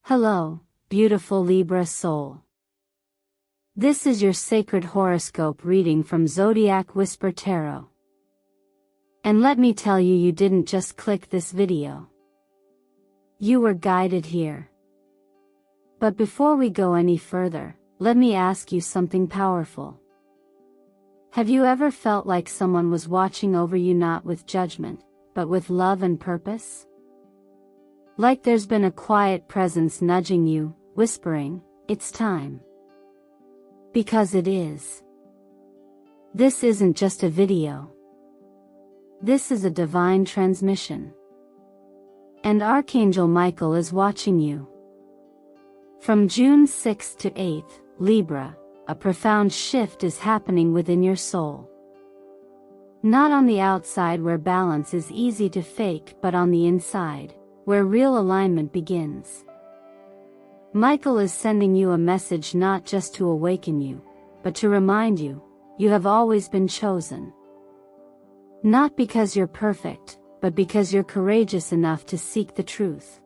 Hello, beautiful Libra soul. This is your sacred horoscope reading from Zodiac Whisper Tarot. And let me tell you, you didn't just click this video. You were guided here. But before we go any further, let me ask you something powerful. Have you ever felt like someone was watching over you, not with judgment, but with love and purpose? Like there's been a quiet presence nudging you, whispering, "It's time." Because it is. This isn't just a video. This is a divine transmission. And Archangel Michael is watching you. From June 6th to 8th, Libra, a profound shift is happening within your soul. Not on the outside where balance is easy to fake, but on the inside, where real alignment begins. Michael is sending you a message not just to awaken you, but to remind you, you have always been chosen. Not because you're perfect, but because you're courageous enough to seek the truth.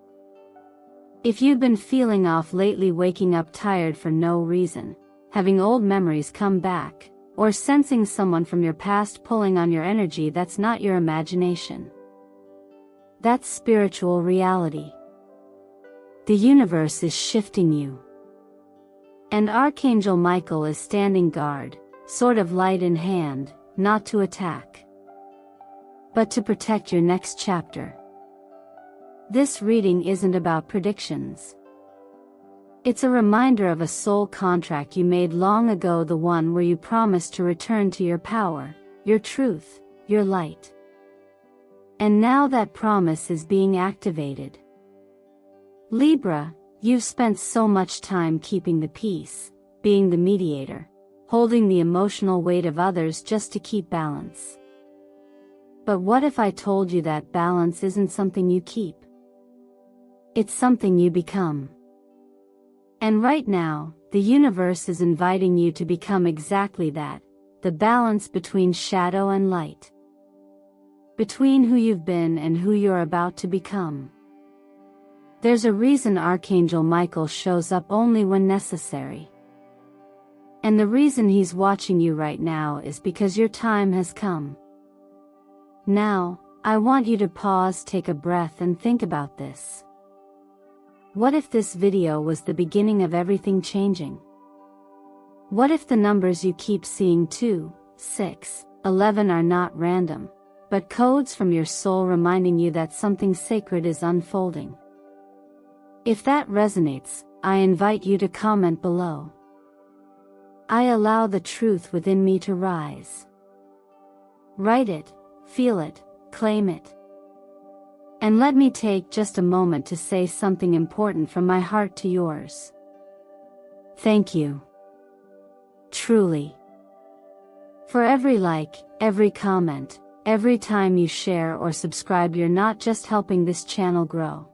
If you've been feeling off lately, waking up tired for no reason, having old memories come back, or sensing someone from your past pulling on your energy, that's not your imagination. That's spiritual reality. The universe is shifting you. And Archangel Michael is standing guard, sort of light in hand, not to attack, but to protect your next chapter. This reading isn't about predictions. It's a reminder of a soul contract you made long ago, the one where you promised to return to your power, your truth, your light. And now that promise is being activated. Libra, you've spent so much time keeping the peace, being the mediator, holding the emotional weight of others just to keep balance. But what if I told you that balance isn't something you keep? It's something you become. And right now, the universe is inviting you to become exactly that, the balance between shadow and light. Between who you've been and who you're about to become. There's a reason Archangel Michael shows up only when necessary. And the reason he's watching you right now is because your time has come. Now, I want you to pause, take a breath, and think about this. What if this video was the beginning of everything changing? What if the numbers you keep seeing, 2, 6, 11, are not random, but codes from your soul reminding you that something sacred is unfolding? If that resonates, I invite you to comment below. I allow the truth within me to rise. Write it, feel it, claim it. And let me take just a moment to say something important from my heart to yours. Thank you. Truly. For every like, every comment, every time you share or subscribe, you're not just helping this channel grow.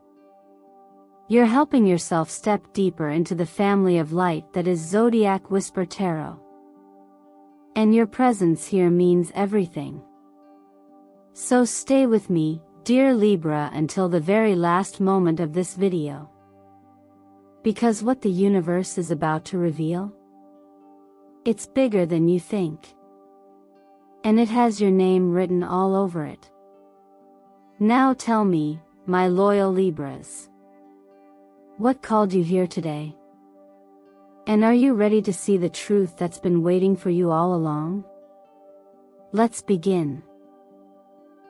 You're helping yourself step deeper into the family of light that is Zodiac Whisper Tarot. And your presence here means everything. So stay with me, dear Libra, until the very last moment of this video. Because what the universe is about to reveal, it's bigger than you think. And it has your name written all over it. Now tell me, my loyal Libras, what called you here today? And are you ready to see the truth that's been waiting for you all along? Let's begin.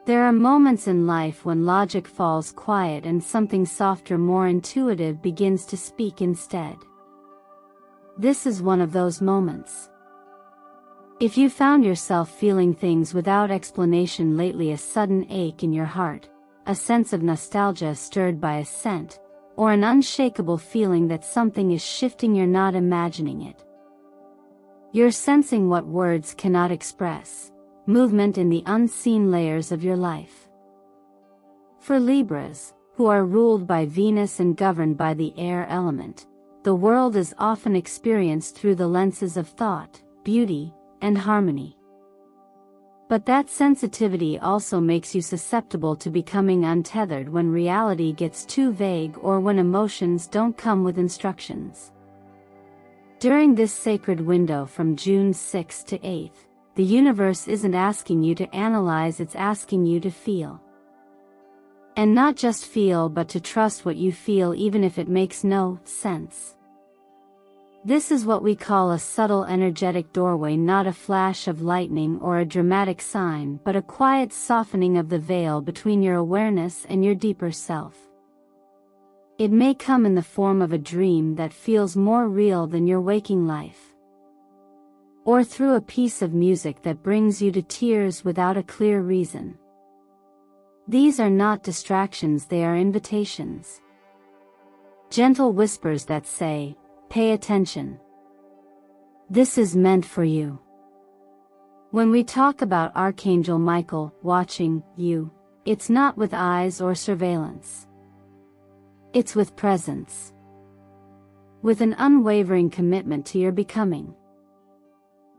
There are moments in life when logic falls quiet and something softer, more intuitive begins to speak instead. This is one of those moments. If you found yourself feeling things without explanation lately, a sudden ache in your heart, a sense of nostalgia stirred by a scent, or an unshakable feeling that something is shifting, you're not imagining it. You're sensing what words cannot express. Movement in the unseen layers of your life. For Libras, who are ruled by Venus and governed by the air element, the world is often experienced through the lenses of thought, beauty, and harmony. But that sensitivity also makes you susceptible to becoming untethered when reality gets too vague or when emotions don't come with instructions. During this sacred window from June 6th to 8th, the universe isn't asking you to analyze, it's asking you to feel. And not just feel, but to trust what you feel even if it makes no sense. This is what we call a subtle energetic doorway, not a flash of lightning or a dramatic sign, but a quiet softening of the veil between your awareness and your deeper self. It may come in the form of a dream that feels more real than your waking life, or through a piece of music that brings you to tears without a clear reason. These are not distractions, they are invitations. Gentle whispers that say, "Pay attention. This is meant for you." When we talk about Archangel Michael watching you, it's not with eyes or surveillance. It's with presence. With an unwavering commitment to your becoming.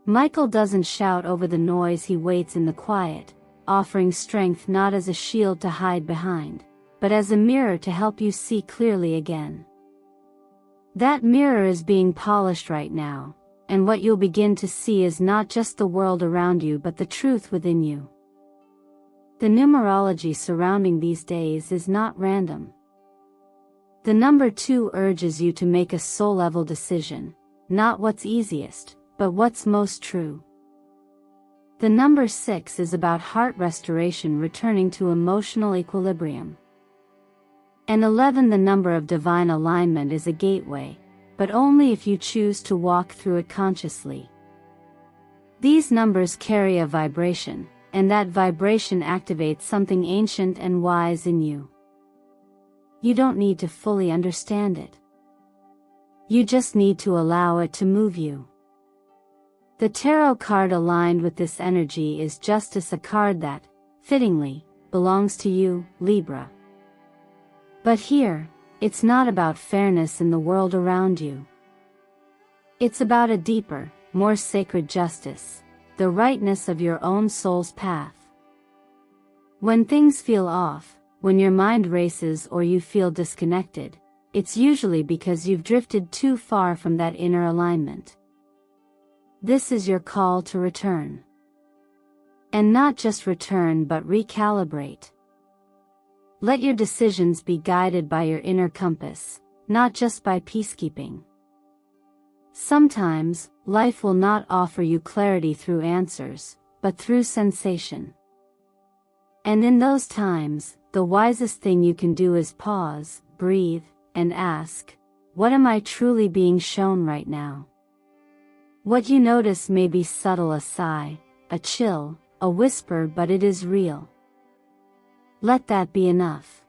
Michael doesn't shout over the noise, he waits in the quiet, offering strength not as a shield to hide behind, but as a mirror to help you see clearly again. That mirror is being polished right now, and what you'll begin to see is not just the world around you but the truth within you. The numerology surrounding these days is not random. The number 2 urges you to make a soul-level decision, not what's easiest, but what's most true. The number 6 is about heart restoration, returning to emotional equilibrium. And 11, the number of divine alignment, is a gateway, but only if you choose to walk through it consciously. These numbers carry a vibration, and that vibration activates something ancient and wise in you. You don't need to fully understand it. You just need to allow it to move you. The tarot card aligned with this energy is Justice, a card that, fittingly, belongs to you, Libra. But here, it's not about fairness in the world around you. It's about a deeper, more sacred justice, the rightness of your own soul's path. When things feel off, when your mind races or you feel disconnected, it's usually because you've drifted too far from that inner alignment. This is your call to return. And not just return, but recalibrate. Let your decisions be guided by your inner compass, not just by peacekeeping. Sometimes, life will not offer you clarity through answers, but through sensation. And in those times, the wisest thing you can do is pause, breathe, and ask, what am I truly being shown right now? What you notice may be subtle, a sigh, a chill, a whisper, but it is real. Let that be enough.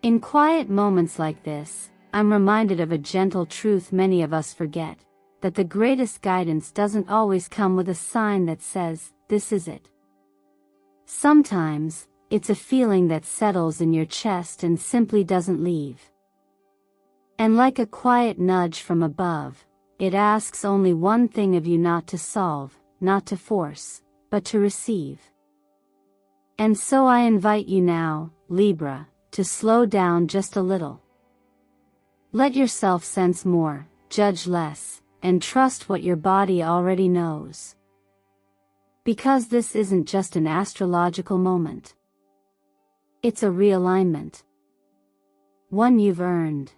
In quiet moments like this, I'm reminded of a gentle truth many of us forget, that the greatest guidance doesn't always come with a sign that says, "This is it." Sometimes, it's a feeling that settles in your chest and simply doesn't leave. And like a quiet nudge from above, it asks only one thing of you: not to solve, not to force, but to receive. And so I invite you now, Libra, to slow down just a little. Let yourself sense more, judge less, and trust what your body already knows. Because this isn't just an astrological moment. It's a realignment. One you've earned.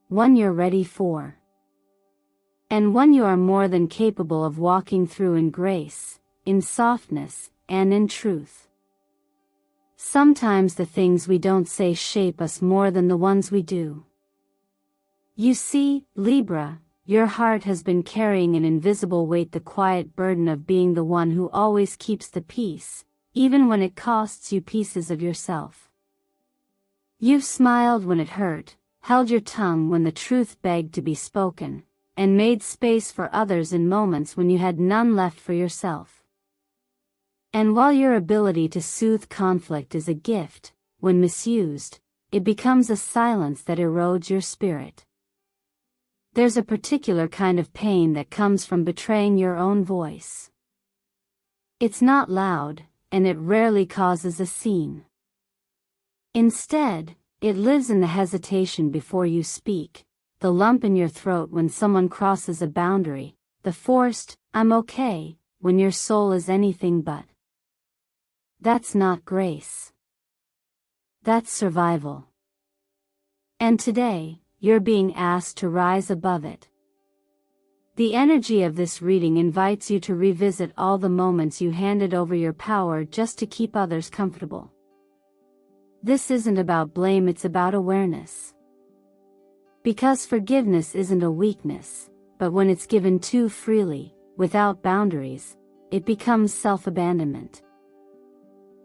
One you're ready for. And one you are more than capable of walking through in grace, in softness, and in truth. Sometimes the things we don't say shape us more than the ones we do. You see, Libra, your heart has been carrying an invisible weight, the quiet burden of being the one who always keeps the peace, even when it costs you pieces of yourself. You've smiled when it hurt, held your tongue when the truth begged to be spoken, and made space for others in moments when you had none left for yourself. And while your ability to soothe conflict is a gift, when misused, it becomes a silence that erodes your spirit. There's a particular kind of pain that comes from betraying your own voice. It's not loud, and it rarely causes a scene. Instead, it lives in the hesitation before you speak, the lump in your throat when someone crosses a boundary, the forced, "I'm okay," when your soul is anything but. That's not grace. That's survival. And today, you're being asked to rise above it. The energy of this reading invites you to revisit all the moments you handed over your power just to keep others comfortable. This isn't about blame, it's about awareness. Because forgiveness isn't a weakness, but when it's given too freely, without boundaries, it becomes self-abandonment.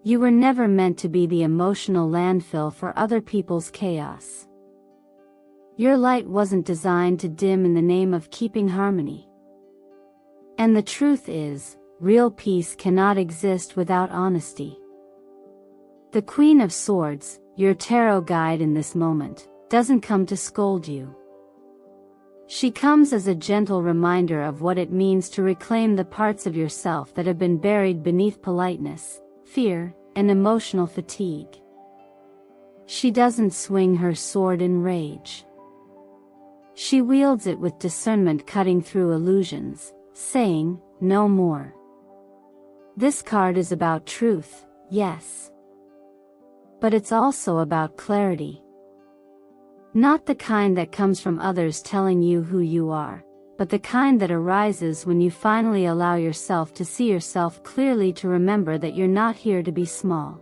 You were never meant to be the emotional landfill for other people's chaos. Your light wasn't designed to dim in the name of keeping harmony. And the truth is, real peace cannot exist without honesty. The Queen of Swords, your tarot guide in this moment, doesn't come to scold you. She comes as a gentle reminder of what it means to reclaim the parts of yourself that have been buried beneath politeness, fear, and emotional fatigue. She doesn't swing her sword in rage. She wields it with discernment, cutting through illusions, saying, "No more." This card is about truth, yes. But it's also about clarity. Not the kind that comes from others telling you who you are, but the kind that arises when you finally allow yourself to see yourself clearly, to remember that you're not here to be small.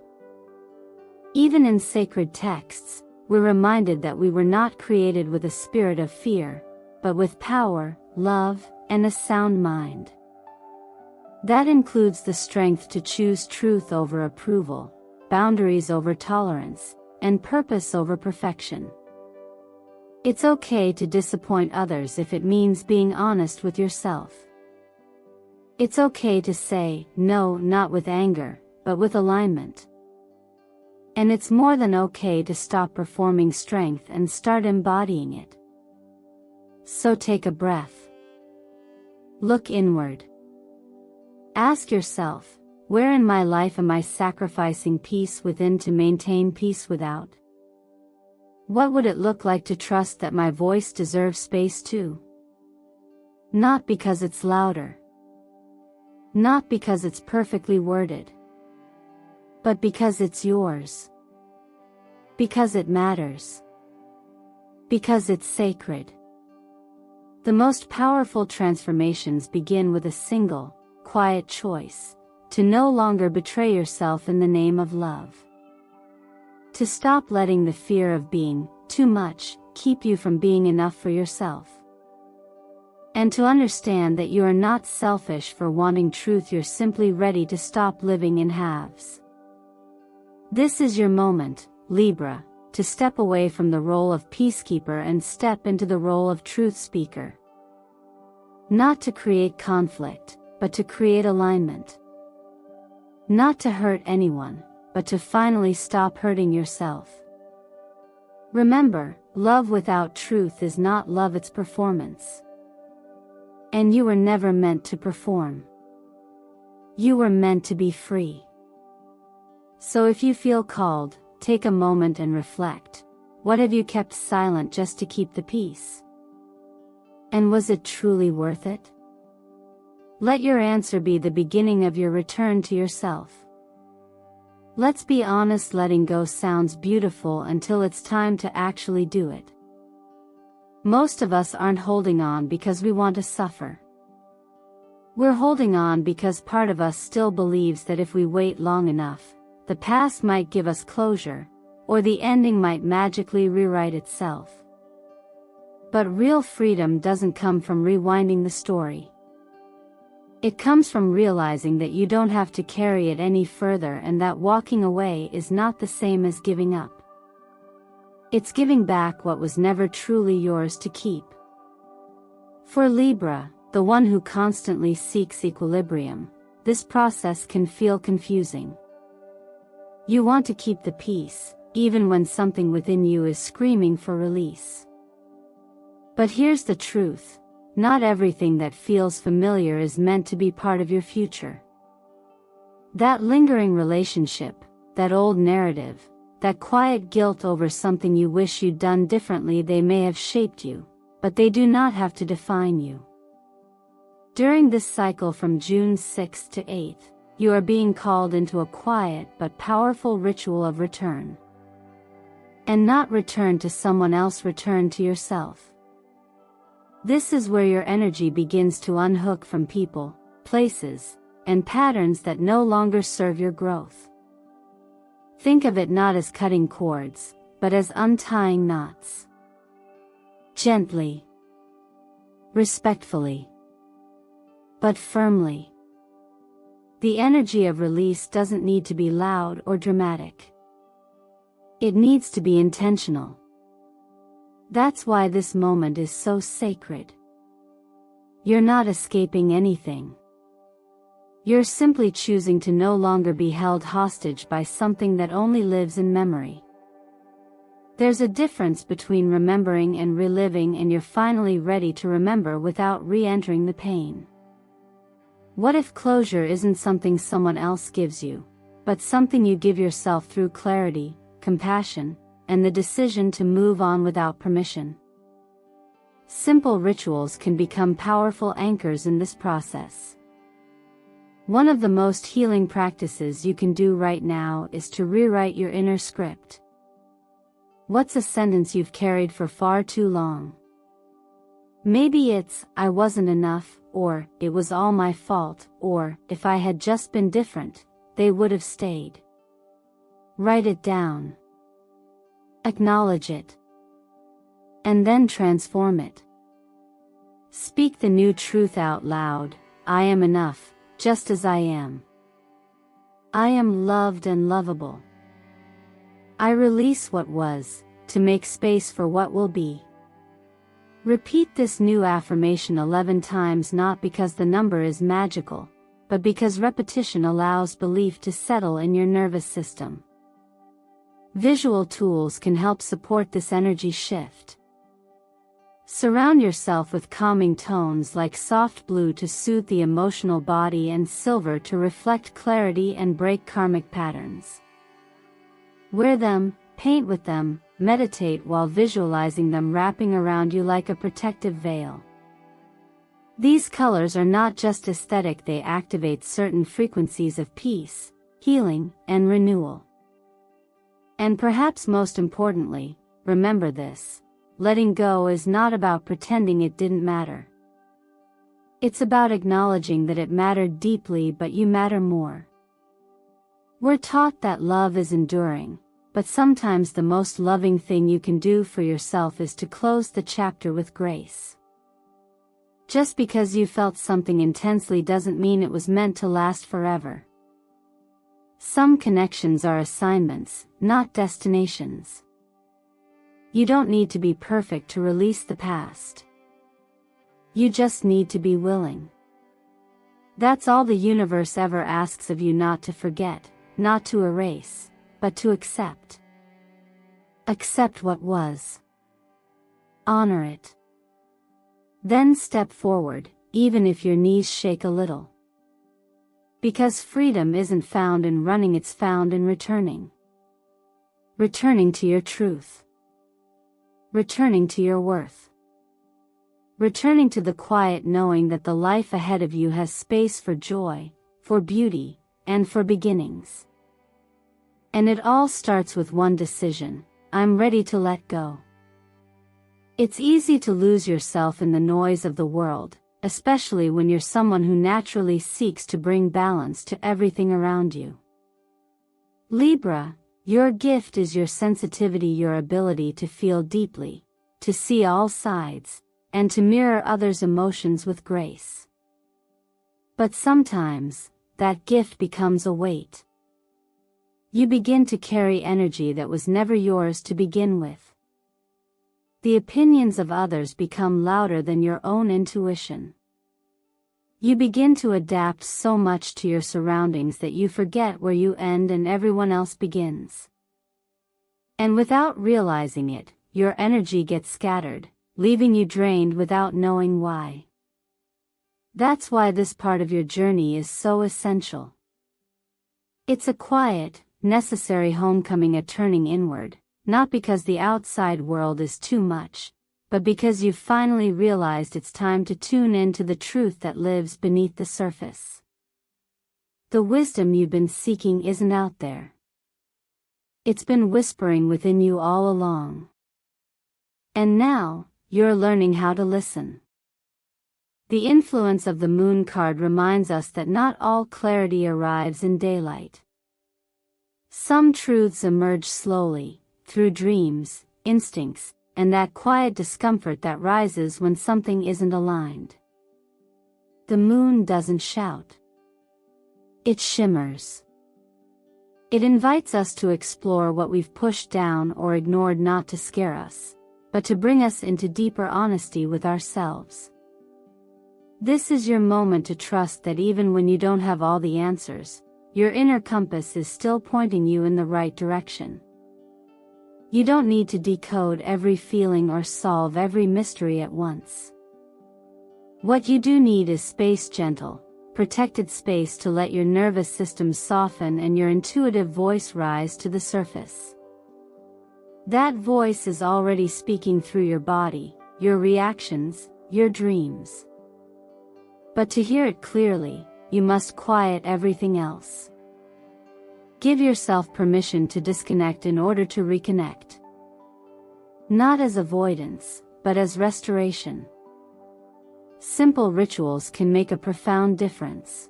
Even in sacred texts, we're reminded that we were not created with a spirit of fear, but with power, love, and a sound mind. That includes the strength to choose truth over approval, boundaries over tolerance, and purpose over perfection. It's okay to disappoint others if it means being honest with yourself. It's okay to say no, not with anger, but with alignment. And it's more than okay to stop performing strength and start embodying it. So take a breath. Look inward. Ask yourself, where in my life am I sacrificing peace within to maintain peace without? What would it look like to trust that my voice deserves space too? Not because it's louder. Not because it's perfectly worded. But because it's yours. Because it matters. Because it's sacred. The most powerful transformations begin with a single, quiet choice, to no longer betray yourself in the name of love. To stop letting the fear of being too much keep you from being enough for yourself. And to understand that you are not selfish for wanting truth, you're simply ready to stop living in halves. This is your moment, Libra, to step away from the role of peacekeeper and step into the role of truth speaker. Not to create conflict, but to create alignment. Not to hurt anyone, but to finally stop hurting yourself. Remember, love without truth is not love, it's performance. And you were never meant to perform. You were meant to be free. So if you feel called, take a moment and reflect. What have you kept silent just to keep the peace? And was it truly worth it? Let your answer be the beginning of your return to yourself. Let's be honest, letting go sounds beautiful until it's time to actually do it. Most of us aren't holding on because we want to suffer. We're holding on because part of us still believes that if we wait long enough, the past might give us closure, or the ending might magically rewrite itself. But real freedom doesn't come from rewinding the story. It comes from realizing that you don't have to carry it any further, and that walking away is not the same as giving up. It's giving back what was never truly yours to keep. For Libra, the one who constantly seeks equilibrium, this process can feel confusing. You want to keep the peace, even when something within you is screaming for release. But here's the truth. Not everything that feels familiar is meant to be part of your future. That lingering relationship, that old narrative, that quiet guilt over something you wish you'd done differently, they may have shaped you, but they do not have to define you. During this cycle from June 6th to 8th, you are being called into a quiet but powerful ritual of return. And not return to someone else, return to yourself. This is where your energy begins to unhook from people, places, and patterns that no longer serve your growth. Think of it not as cutting cords, but as untying knots. Gently, respectfully, but firmly. The energy of release doesn't need to be loud or dramatic. It needs to be intentional. That's why this moment is so sacred. You're not escaping anything. You're simply choosing to no longer be held hostage by something that only lives in memory. There's a difference between remembering and reliving, and you're finally ready to remember without re-entering the pain. What if closure isn't something someone else gives you, but something you give yourself through clarity, compassion, and the decision to move on without permission? Simple rituals can become powerful anchors in this process. One of the most healing practices you can do right now is to rewrite your inner script. What's a sentence you've carried for far too long? Maybe it's, "I wasn't enough," or "It was all my fault," or "If I had just been different, they would have stayed." Write it down. Acknowledge it. And then transform it. Speak the new truth out loud. I am enough, just as I am. I am loved and lovable. I release what was, to make space for what will be. Repeat this new affirmation 11 times, not because the number is magical, but because repetition allows belief to settle in your nervous system. Visual tools can help support this energy shift. Surround yourself with calming tones like soft blue to soothe the emotional body and silver to reflect clarity and break karmic patterns. Wear them, paint with them, meditate while visualizing them wrapping around you like a protective veil. These colors are not just aesthetic, they activate certain frequencies of peace, healing, and renewal. And perhaps most importantly, remember this: letting go is not about pretending it didn't matter. It's about acknowledging that it mattered deeply, but you matter more. We're taught that love is enduring, but sometimes the most loving thing you can do for yourself is to close the chapter with grace. Just because you felt something intensely doesn't mean it was meant to last forever. Some connections are assignments, not destinations. You don't need to be perfect to release the past. You just need to be willing. That's all the universe ever asks of you: not to forget, not to erase, but to accept. Accept what was. Honor it. Then step forward, even if your knees shake a little. Because freedom isn't found in running, it's found in returning. Returning to your truth. Returning to your worth. Returning to the quiet knowing that the life ahead of you has space for joy, for beauty, and for beginnings. And it all starts with one decision: I'm ready to let go. It's easy to lose yourself in the noise of the world, especially when you're someone who naturally seeks to bring balance to everything around you. Libra, your gift is your sensitivity, your ability to feel deeply, to see all sides, and to mirror others' emotions with grace. But sometimes, that gift becomes a weight. You begin to carry energy that was never yours to begin with. The opinions of others become louder than your own intuition. You begin to adapt so much to your surroundings that you forget where you end and everyone else begins. And without realizing it, your energy gets scattered, leaving you drained without knowing why. That's why this part of your journey is so essential. It's a quiet, necessary homecoming, a turning inward, not because the outside world is too much, but because you've finally realized it's time to tune into the truth that lives beneath the surface. The wisdom you've been seeking isn't out there. It's been whispering within you all along. And now, you're learning how to listen. The influence of the Moon card reminds us that not all clarity arrives in daylight. Some truths emerge slowly, through dreams, instincts, and that quiet discomfort that rises when something isn't aligned. The moon doesn't shout. It shimmers. It invites us to explore what we've pushed down or ignored, not to scare us, but to bring us into deeper honesty with ourselves. This is your moment to trust that even when you don't have all the answers, your inner compass is still pointing you in the right direction. You don't need to decode every feeling or solve every mystery at once. What you do need is space, gentle, protected space to let your nervous system soften and your intuitive voice rise to the surface. That voice is already speaking through your body, your reactions, your dreams. But to hear it clearly, you must quiet everything else. Give yourself permission to disconnect in order to reconnect. Not as avoidance, but as restoration. Simple rituals can make a profound difference.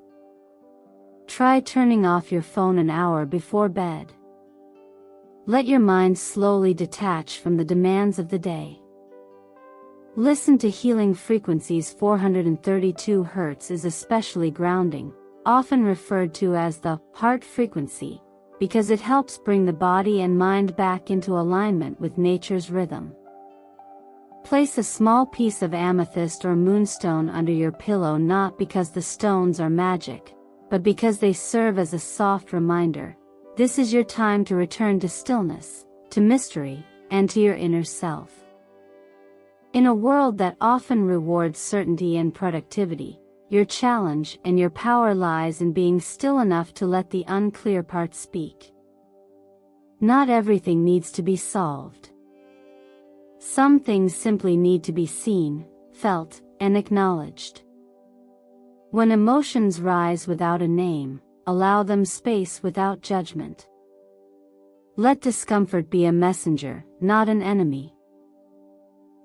Try turning off your phone an hour before bed. Let your mind slowly detach from the demands of the day. Listen to healing frequencies. 432 Hz is especially grounding, often referred to as the heart frequency, because it helps bring the body and mind back into alignment with nature's rhythm. Place a small piece of amethyst or moonstone under your pillow, not because the stones are magic, but because they serve as a soft reminder. This is your time to return to stillness, to mystery, and to your inner self. In a world that often rewards certainty and productivity, your challenge and your power lies in being still enough to let the unclear parts speak. Not everything needs to be solved. Some things simply need to be seen, felt, and acknowledged. When emotions rise without a name, allow them space without judgment. Let discomfort be a messenger, not an enemy.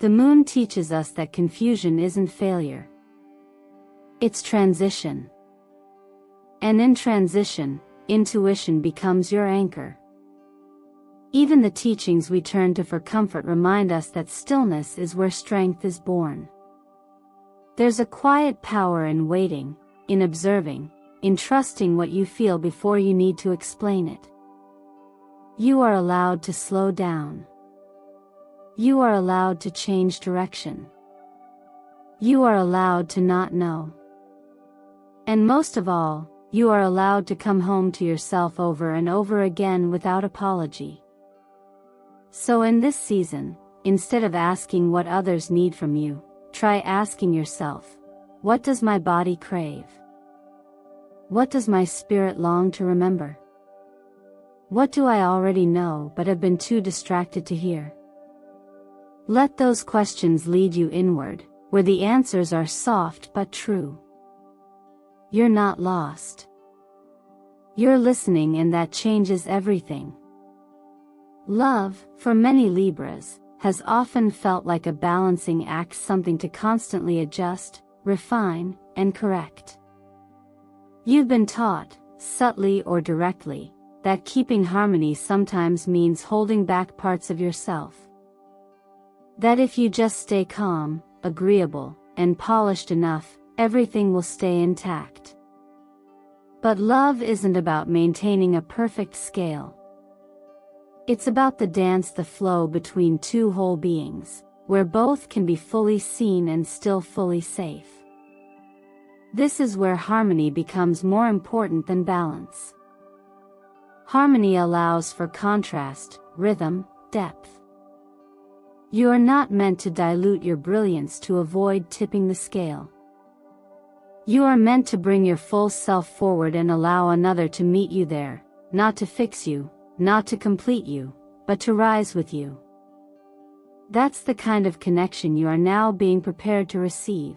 The moon teaches us that confusion isn't failure. It's transition. And in transition, intuition becomes your anchor. Even the teachings we turn to for comfort remind us that stillness is where strength is born. There's a quiet power in waiting, in observing, in trusting what you feel before you need to explain it. You are allowed to slow down. You are allowed to change direction. You are allowed to not know. And most of all, you are allowed to come home to yourself over and over again without apology. So in this season, instead of asking what others need from you, try asking yourself, what does my body crave? What does my spirit long to remember? What do I already know but have been too distracted to hear? Let those questions lead you inward, where the answers are soft but true. You're not lost. You're listening, and that changes everything. Love, for many Libras, has often felt like a balancing act, something to constantly adjust, refine, and correct. You've been taught, subtly or directly, that keeping harmony sometimes means holding back parts of yourself. That if you just stay calm, agreeable, and polished enough, everything will stay intact. But love isn't about maintaining a perfect scale. It's about the dance, the flow between two whole beings, where both can be fully seen and still fully safe. This is where harmony becomes more important than balance. Harmony allows for contrast, rhythm, depth. You are not meant to dilute your brilliance to avoid tipping the scale. You are meant to bring your full self forward and allow another to meet you there, not to fix you, not to complete you, but to rise with you. That's the kind of connection you are now being prepared to receive.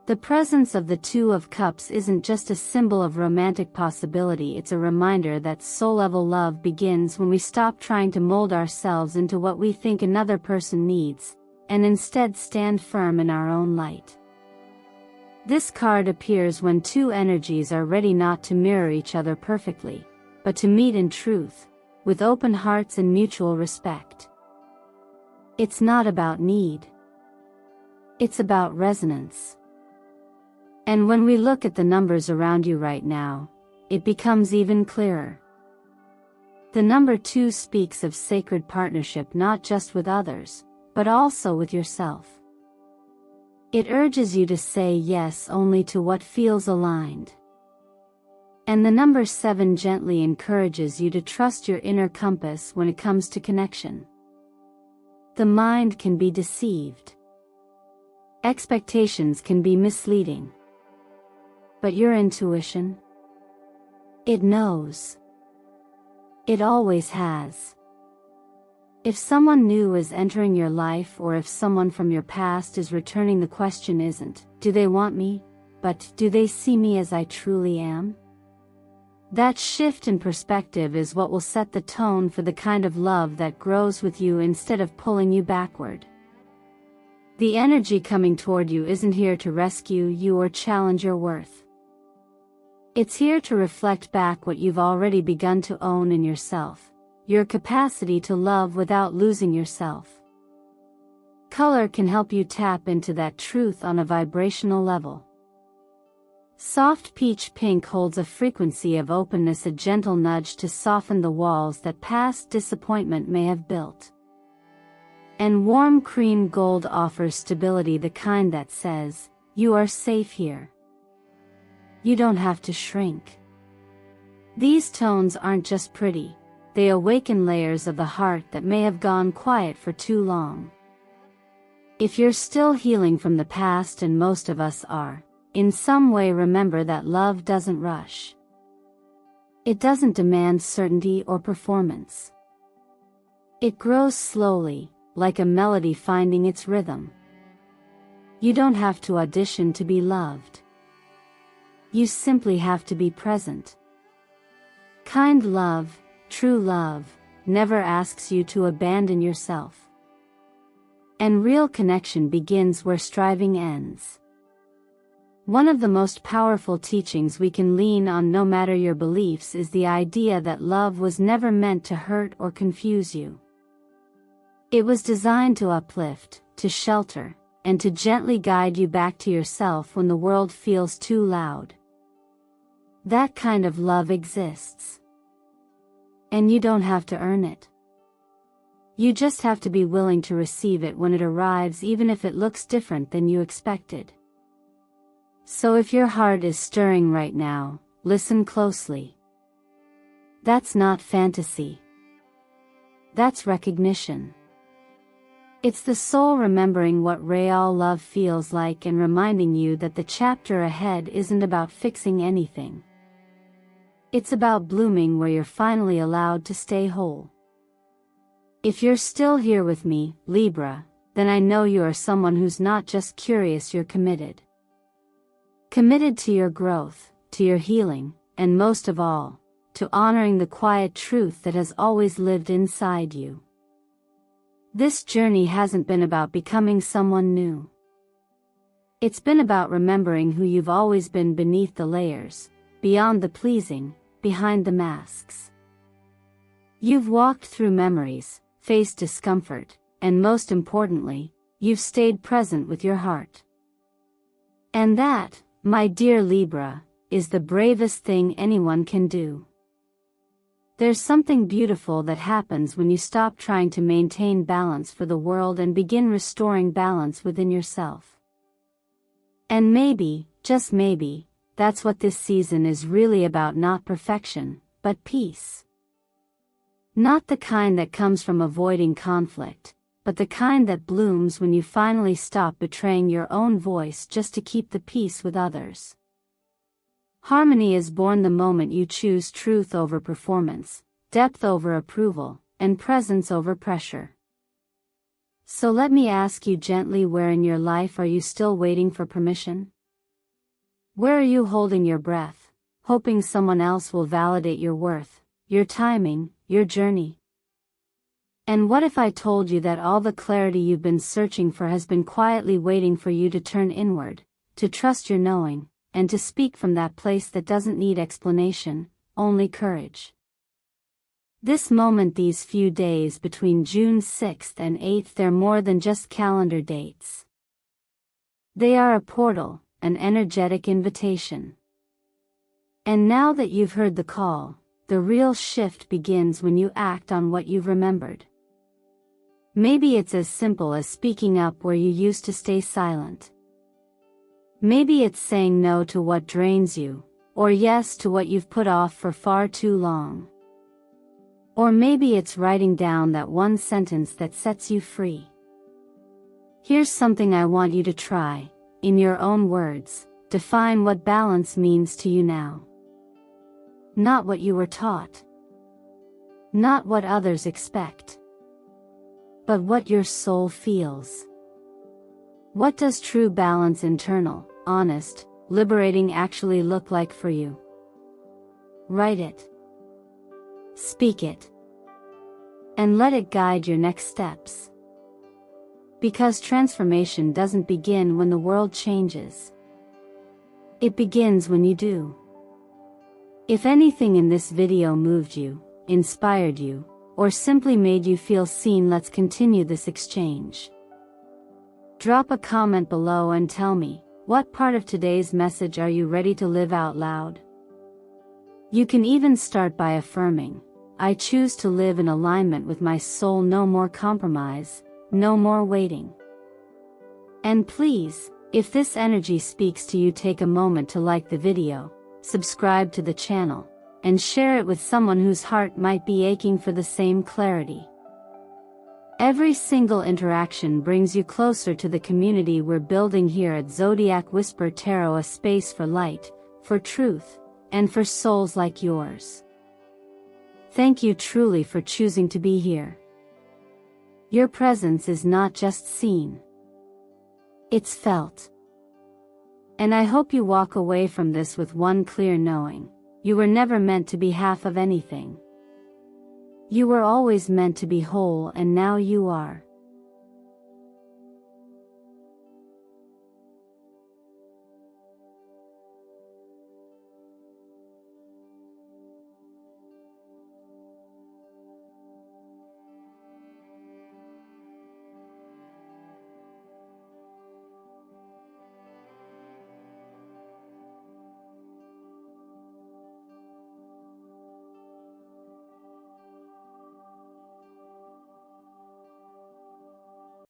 The presence of the Two of Cups isn't just a symbol of romantic possibility, it's a reminder that soul-level love begins when we stop trying to mold ourselves into what we think another person needs, and instead stand firm in our own light. This card appears when two energies are ready not to mirror each other perfectly, but to meet in truth, with open hearts and mutual respect. It's not about need. It's about resonance. And when we look at the numbers around you right now, it becomes even clearer. The number 2 speaks of sacred partnership not just with others, but also with yourself. It urges you to say yes only to what feels aligned. And the number 7 gently encourages you to trust your inner compass when it comes to connection. The mind can be deceived. Expectations can be misleading. But your intuition? It knows. It always has. If someone new is entering your life, or if someone from your past is returning, the question isn't, do they want me, but do they see me as I truly am? That shift in perspective is what will set the tone for the kind of love that grows with you instead of pulling you backward. The energy coming toward you isn't here to rescue you or challenge your worth. It's here to reflect back what you've already begun to own in yourself, your capacity to love without losing yourself. Color can help you tap into that truth on a vibrational level. Soft peach pink holds a frequency of openness, a gentle nudge to soften the walls that past disappointment may have built. And warm cream gold offers stability, the kind that says, you are safe here. You don't have to shrink. These tones aren't just pretty, they awaken layers of the heart that may have gone quiet for too long. If you're still healing from the past, and most of us are, in some way, remember that love doesn't rush. It doesn't demand certainty or performance. It grows slowly, like a melody finding its rhythm. You don't have to audition to be loved. You simply have to be present. Kind love, true love, never asks you to abandon yourself. And real connection begins where striving ends. One of the most powerful teachings we can lean on, no matter your beliefs, is the idea that love was never meant to hurt or confuse you. It was designed to uplift, to shelter, and to gently guide you back to yourself when the world feels too loud. That kind of love exists. And you don't have to earn it. You just have to be willing to receive it when it arrives, even if it looks different than you expected. So if your heart is stirring right now, listen closely. That's not fantasy. That's recognition. It's the soul remembering what real love feels like and reminding you that the chapter ahead isn't about fixing anything. It's about blooming where you're finally allowed to stay whole. If you're still here with me, Libra, then I know you are someone who's not just curious, you're committed. Committed to your growth, to your healing, and most of all, to honoring the quiet truth that has always lived inside you. This journey hasn't been about becoming someone new. It's been about remembering who you've always been beneath the layers, beyond the pleasing, behind the masks. You've walked through memories, faced discomfort, and most importantly, you've stayed present with your heart. And that, my dear Libra, is the bravest thing anyone can do. There's something beautiful that happens when you stop trying to maintain balance for the world and begin restoring balance within yourself. And maybe, just maybe, that's what this season is really about, not perfection, but peace. Not the kind that comes from avoiding conflict, but the kind that blooms when you finally stop betraying your own voice just to keep the peace with others. Harmony is born the moment you choose truth over performance, depth over approval, and presence over pressure. So let me ask you gently, where in your life are you still waiting for permission? Where are you holding your breath, hoping someone else will validate your worth, your timing, your journey? And what if I told you that all the clarity you've been searching for has been quietly waiting for you to turn inward, to trust your knowing, and to speak from that place that doesn't need explanation, only courage? This moment, these few days between June 6th and 8th, they're more than just calendar dates. They are a portal, an energetic invitation. And now that you've heard the call, the real shift begins when you act on what you've remembered. Maybe it's as simple as speaking up where you used to stay silent. Maybe it's saying no to what drains you, or yes to what you've put off for far too long. Or maybe it's writing down that one sentence that sets you free. Here's something I want you to try. In your own words, define what balance means to you now. Not what you were taught. Not what others expect. But what your soul feels. What does true balance, internal, honest, liberating, actually look like for you? Write it. Speak it. And let it guide your next steps. Because transformation doesn't begin when the world changes. It begins when you do. If anything in this video moved you, inspired you, or simply made you feel seen, let's continue this exchange. Drop a comment below and tell me, what part of today's message are you ready to live out loud? You can even start by affirming, I choose to live in alignment with my soul. No more compromise, no more waiting. And please, if this energy speaks to you, take a moment to like the video, subscribe to the channel, and share it with someone whose heart might be aching for the same clarity. Every single interaction brings you closer to the community we're building here at Zodiac Whisper Tarot, a space for light, for truth, and for souls like yours. Thank you truly for choosing to be here. Your presence is not just seen. It's felt. And I hope you walk away from this with one clear knowing. You were never meant to be half of anything. You were always meant to be whole, and now you are.